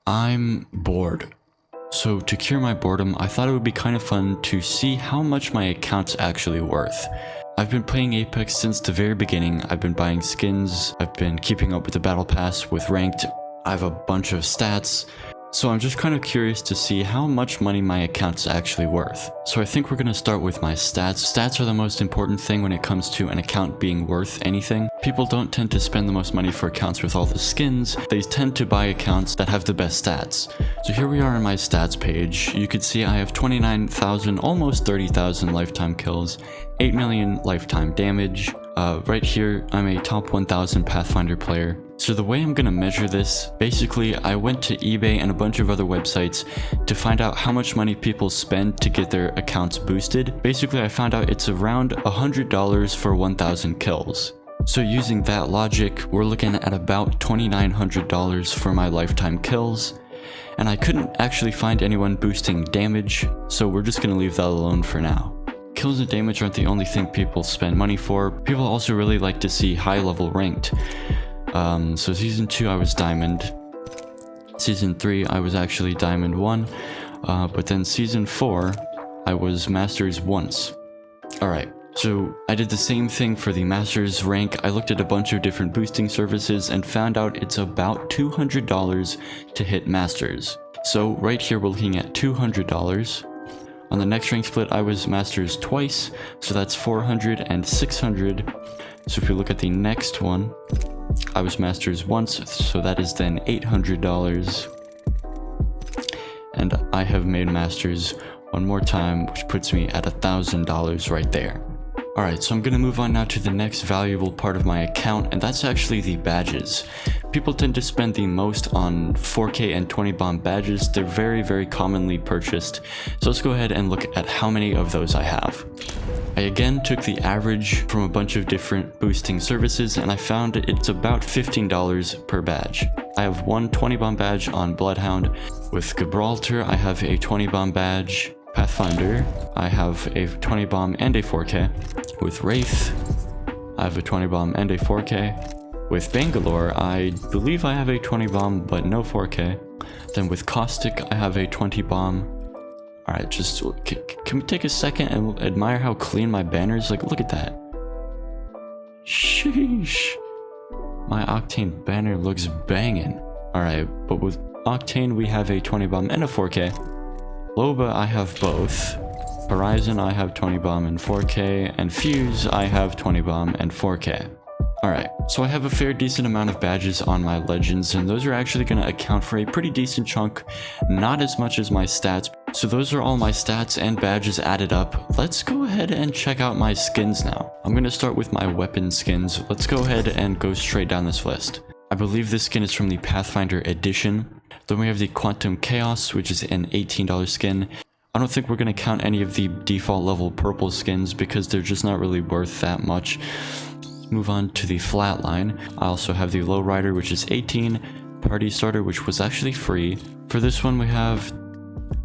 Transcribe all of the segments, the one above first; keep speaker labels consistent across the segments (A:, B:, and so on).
A: I'm bored. So to cure my boredom, I thought it would be kind of fun to see how much my account's actually worth. I've been playing Apex since the very beginning. I've been buying skins, I've been keeping up with the battle pass with ranked, I have a bunch of stats. So I'm just kind of curious to see how much money my account's actually worth. So I think we're going to start with my stats. Stats are the most important thing when it comes to an account being worth anything. People don't tend to spend the most money for accounts with all the skins. They tend to buy accounts that have the best stats. So here we are on my stats page. You could see I have 29,000, almost 30,000 lifetime kills, 8 million lifetime damage. Right here, I'm a top 1000 Pathfinder player. So the way I'm gonna measure this, basically I went to eBay and a bunch of other websites to find out how much money people spend to get their accounts boosted. Basically I found out it's around $100 for 1000 kills. So using that logic, we're looking at about $2,900 for my lifetime kills. And I couldn't actually find anyone boosting damage, so we're just gonna leave that alone for now. Kills and damage aren't the only thing people spend money for. People also really like to see high level ranked. So season 2 I was diamond, season 3 I was actually diamond 1, but then season 4 I was masters once. Alright, so I did the same thing for the masters rank. I looked at a bunch of different boosting services and found out it's about $200 to hit masters. So right here we're looking at $200. On the next rank split I was masters twice, so that's 400 and 600. So if we look at the next one, I was masters once, so that is then $800. And I have made masters one more time, which puts me at $1,000 right there. Alright, so I'm going to move on now to the next valuable part of my account, and that's actually the badges. People tend to spend the most on 4K and 20 bomb badges. They're very commonly purchased. So let's go ahead and look at how many of those I have. I again took the average from a bunch of different boosting services and I found it's about $15 per badge. I have one 20 bomb badge on Bloodhound. With Gibraltar, I have a 20 bomb badge. Pathfinder, I have a 20 bomb and a 4K. With Wraith, I have a 20 bomb and a 4K. With Bangalore, I believe I have a 20 bomb but no 4K. Then with Caustic, I have a 20 bomb. Alright, just can we take a second and admire how clean my banner is? Like, look at that. Sheesh. My Octane banner looks banging. Alright, but with Octane, we have a 20 bomb and a 4K. Loba, I have both. Horizon, I have 20 bomb and 4K. And Fuse, I have 20 bomb and 4K. Alright, so I have a fair decent amount of badges on my legends, and those are actually going to account for a pretty decent chunk, not as much as my stats. So those are all my stats and badges added up. Let's go ahead and check out my skins now. I'm going to start with my weapon skins. Let's go ahead and go straight down this list. I believe this skin is from the Pathfinder edition. Then we have the Quantum Chaos, which is an $18 skin. I don't think we're going to count any of the default level purple skins because they're just not really worth that much. Move on to the Flatline. I also have the Lowrider, which is 18, Party Starter, which was actually free. For this one we have,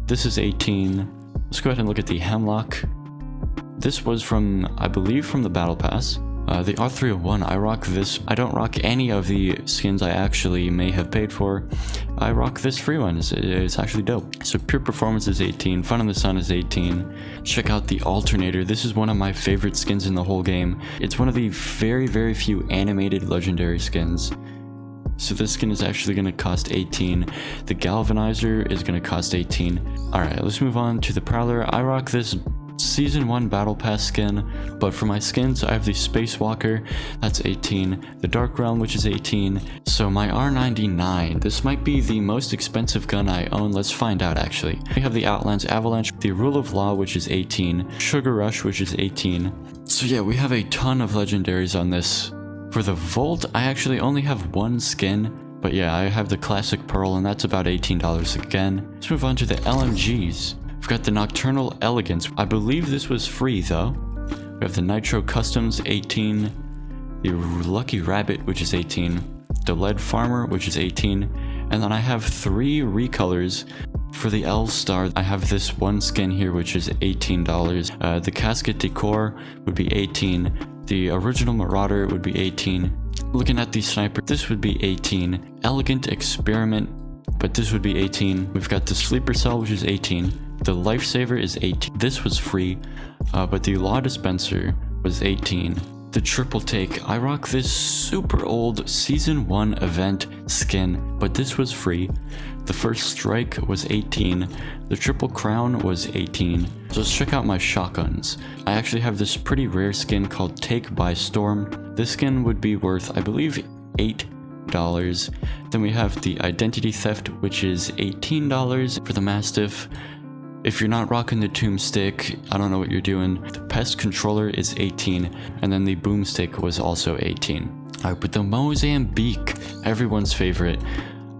A: this is 18. Let's go ahead and look at the Hemlock. This was from, I believe, from the Battle Pass. The R301, I rock this. I don't rock any of the skins I actually may have paid for. I rock this free one. It's actually dope. So Pure Performance is 18, Fun in the Sun is 18. Check out the Alternator. This is one of my favorite skins in the whole game. It's one of the very few animated legendary skins. So this skin is actually going to cost 18. The Galvanizer is going to cost 18. Alright, let's move on to the Prowler. I rock this Season 1 Battle Pass skin, but for my skins I have the Spacewalker, that's 18, the Dark Realm, which is 18, so my R99, this might be the most expensive gun I own. Let's find out actually. We have the Outlands Avalanche, the Rule of Law, which is 18, Sugar Rush, which is 18, so yeah, we have a ton of legendaries on this. For the Volt, I actually only have one skin, but yeah, I have the Classic Pearl and that's about $18 again. Let's move on to the LMGs. We've got the Nocturnal Elegance. I believe this was free though. We have the Nitro Customs, 18. The Lucky Rabbit, which is 18. The Lead Farmer, which is 18. And then I have 3 recolors. For the L-Star, I have this one skin here, which is $18. The Casket Decor would be 18. The Original Marauder would be 18. Looking at the Sniper, this would be 18. Elegant Experiment but this would be 18. We've got the Sleeper Cell, which is 18. The Lifesaver is 18. This was free, but the Law Dispenser was 18. The Triple Take, I rock this super old Season 1 event skin, but this was free. The First Strike was 18. The Triple Crown was 18. So let's check out my shotguns. I actually have this pretty rare skin called Take by Storm. This skin would be worth, I believe, $8. Then we have the Identity Theft, which is $18 for the Mastiff. If you're not rocking the Tombstick, I don't know what you're doing. The Pest Controller is 18, and then the Boomstick was also 18. Alright, but the Mozambique, everyone's favorite.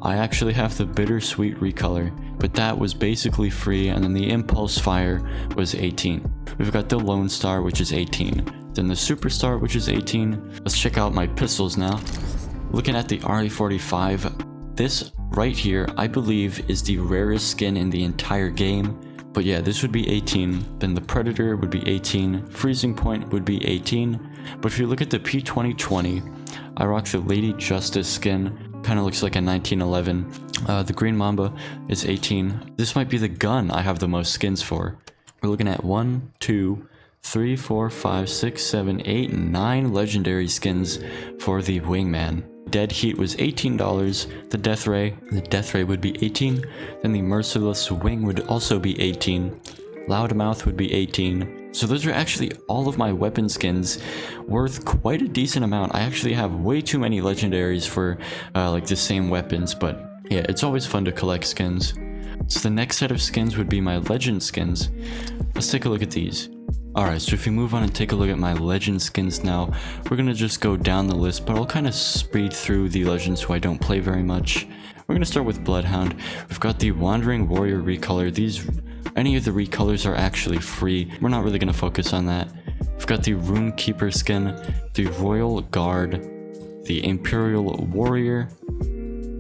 A: I actually have the Bittersweet Recolor, but that was basically free, and then the Impulse Fire was 18. We've got the Lone Star, which is 18. Then the Superstar, which is 18. Let's check out my pistols now. Looking at the RE45, this right here, I believe, is the rarest skin in the entire game. But yeah, this would be 18, then the Predator would be 18, Freezing Point would be 18, but if you look at the P2020, I rock the Lady Justice skin, kind of looks like a 1911. The Green Mamba is 18. This might be the gun I have the most skins for. We're looking at 1, 2, 3, 4, 5, 6, 7, 8, 9 legendary skins for the Wingman. Dead Heat was $18, the Death Ray would be 18, then the Merciless Wing would also be 18, Loudmouth would be 18. So those are actually all of my weapon skins, worth quite a decent amount. I actually have way too many legendaries for like the same weapons, but yeah, it's always fun to collect skins. So the next set of skins would be my legend skins. Let's take a look at these. Alright, so if we move on and take a look at my legend skins now, we're gonna just go down the list, but I'll kind of speed through the legends who I don't play very much. We're gonna start with Bloodhound. We've got the Wandering Warrior recolor. Any of the recolors are actually free. We're not really gonna focus on that. We've got the Rune Keeper skin, the Royal Guard, the Imperial Warrior,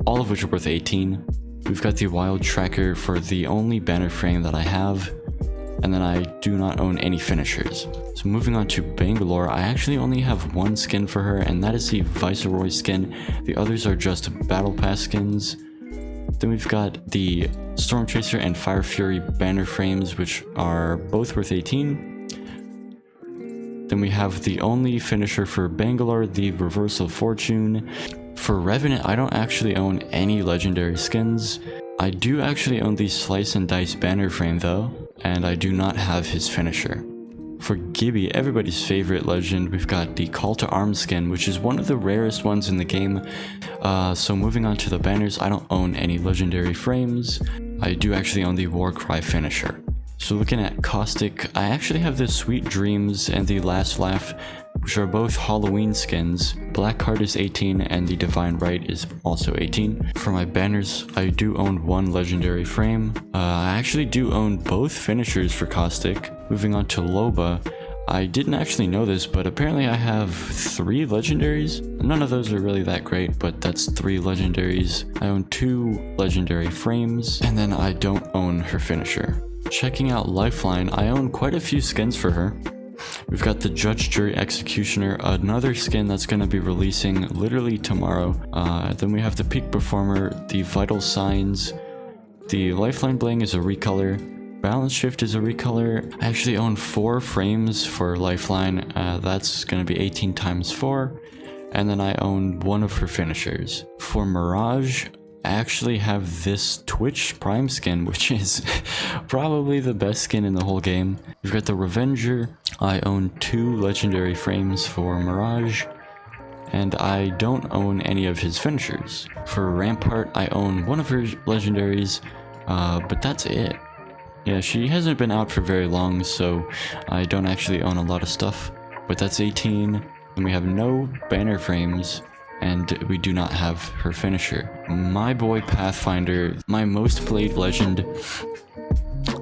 A: all of which are worth 18. We've got the Wild Tracker for the only banner frame that I have. And then I do not own any finishers. So moving on to Bangalore, I actually only have one skin for her, and that is the Viceroy skin. The others are just Battle Pass skins. Then we've got the Storm Chaser and Fire Fury banner frames, which are both worth 18. Then we have the only finisher for Bangalore, the Reversal Fortune. For Revenant, I don't actually own any legendary skins. I do actually own the Slice and Dice banner frame though, and I do not have his finisher. For Gibby, everybody's favorite legend, we've got the Call to Arms skin, which is one of the rarest ones in the game. So moving on to the banners, I don't own any legendary frames. I do actually own the Warcry finisher. So looking at Caustic, I actually have the Sweet Dreams and the Last Laugh, which are both Halloween skins. Blackheart is 18 and the Divine Right is also 18. For my banners, I do own one legendary frame. I actually do own both finishers for Caustic. Moving on to Loba, I didn't actually know this, but apparently I have 3 legendaries. None of those are really that great, but that's 3 legendaries. I own 2 legendary frames, and then I don't own her finisher. Checking out Lifeline, I own quite a few skins for her. We've got the Judge, Jury, Executioner, another skin that's going to be releasing literally tomorrow. Then we have the Peak Performer, the Vital Signs, the Lifeline Bling is a recolor, Balance Shift is a recolor. I actually own 4 frames for Lifeline, that's going to be 18 times 4, and then I own one of her finishers. For Mirage, I actually have this Twitch Prime skin, which is probably the best skin in the whole game. We've got the Revenger. I own 2 legendary frames for Mirage, and I don't own any of his finishers. For Rampart, I own one of her legendaries, but that's it. Yeah, she hasn't been out for very long, so I don't actually own a lot of stuff, but that's 18, and we have no banner frames, and we do not have her finisher. My boy Pathfinder, my most played legend,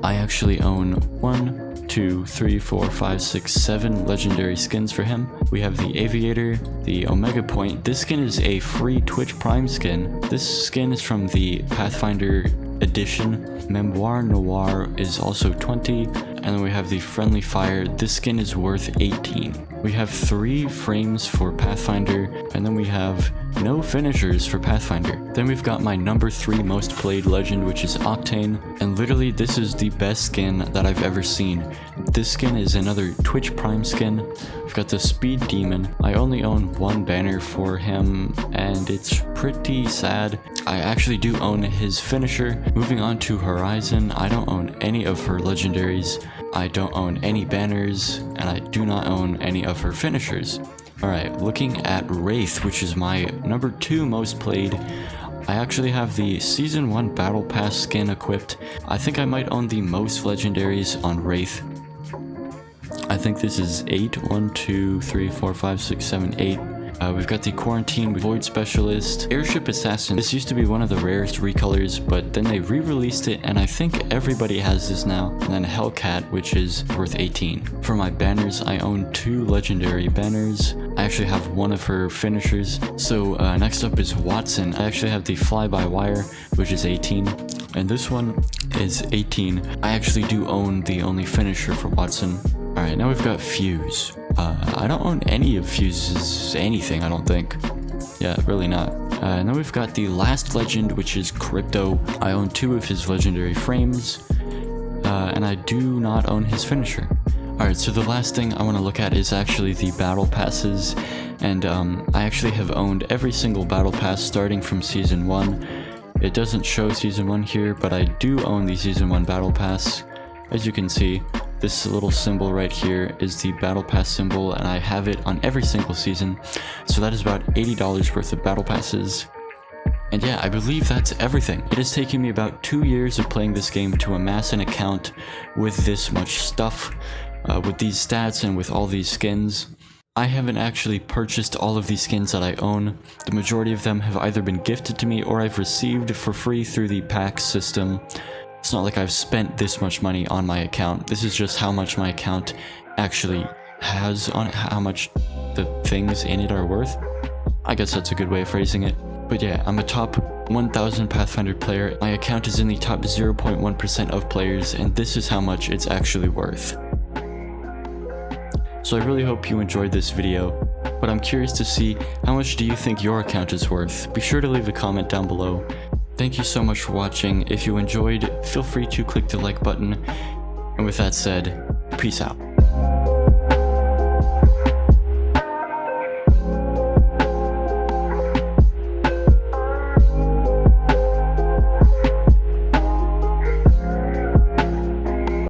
A: I actually own 1, 2, 3, 4, 5, 6, 7 legendary skins for him. We have the Aviator, the Omega Point. This skin is a free Twitch Prime skin. This skin is from the Pathfinder edition. Memoir Noir is also 20. And then we have the Friendly Fire. This skin is worth 18. We have 3 frames for Pathfinder, and then we have no finishers for Pathfinder. Then we've got my number 3 most played legend, which is Octane, and literally this is the best skin that I've ever seen. This skin is another Twitch Prime skin. We've got the Speed Demon. I only own 1 banner for him, and it's pretty sad. I actually do own his finisher. Moving on to Horizon, I don't own any of her legendaries. I don't own any banners, and I do not own any of her finishers. Alright, looking at Wraith, which is my number 2 most played, I actually have the Season 1 Battle Pass skin equipped. I think I might own the most legendaries on Wraith. I think this is 8. 1, 2, 3, 4, 5, 6, 7, 8. We've got the Quarantine Void Specialist, Airship Assassin. This used to be one of the rarest recolors, but then they re-released it, and I think everybody has this now. And then Hellcat, which is worth 18. For my banners, I own 2 legendary banners. I actually have 1 of her finishers. So next up is Wattson. I actually have the Fly-by-Wire, which is 18. And this one is 18. I actually do own the only finisher for Wattson. Alright, now we've got Fuse. I don't own any of Fuse's anything, I don't think. Yeah, really not. Now we've got the last legend, which is Crypto. I own 2 of his legendary frames, and I do not own his finisher. Alright, so the last thing I want to look at is actually the battle passes, and I actually have owned every single battle pass starting from Season 1. It doesn't show Season 1 here, but I do own the Season 1 battle pass. As you can see, this little symbol right here is the battle pass symbol, and I have it on every single season. So that is about $80 worth of battle passes. And yeah, I believe that's everything. It has taken me about 2 years of playing this game to amass an account with this much stuff, with these stats and with all these skins. I haven't actually purchased all of these skins that I own. The majority of them have either been gifted to me or I've received for free through the pack system. It's not like I've spent this much money on my account. This is just how much my account actually has on it, how much the things in it are worth. I guess that's a good way of phrasing it. But yeah, I'm a top 1000 Pathfinder player. My account is in the top 0.1% of players, and this is how much it's actually worth. So I really hope you enjoyed this video, but I'm curious to see how much do you think your account is worth. Be sure to leave a comment down below. Thank you so much for watching. If you enjoyed, feel free to click the like button. And with that said, peace out.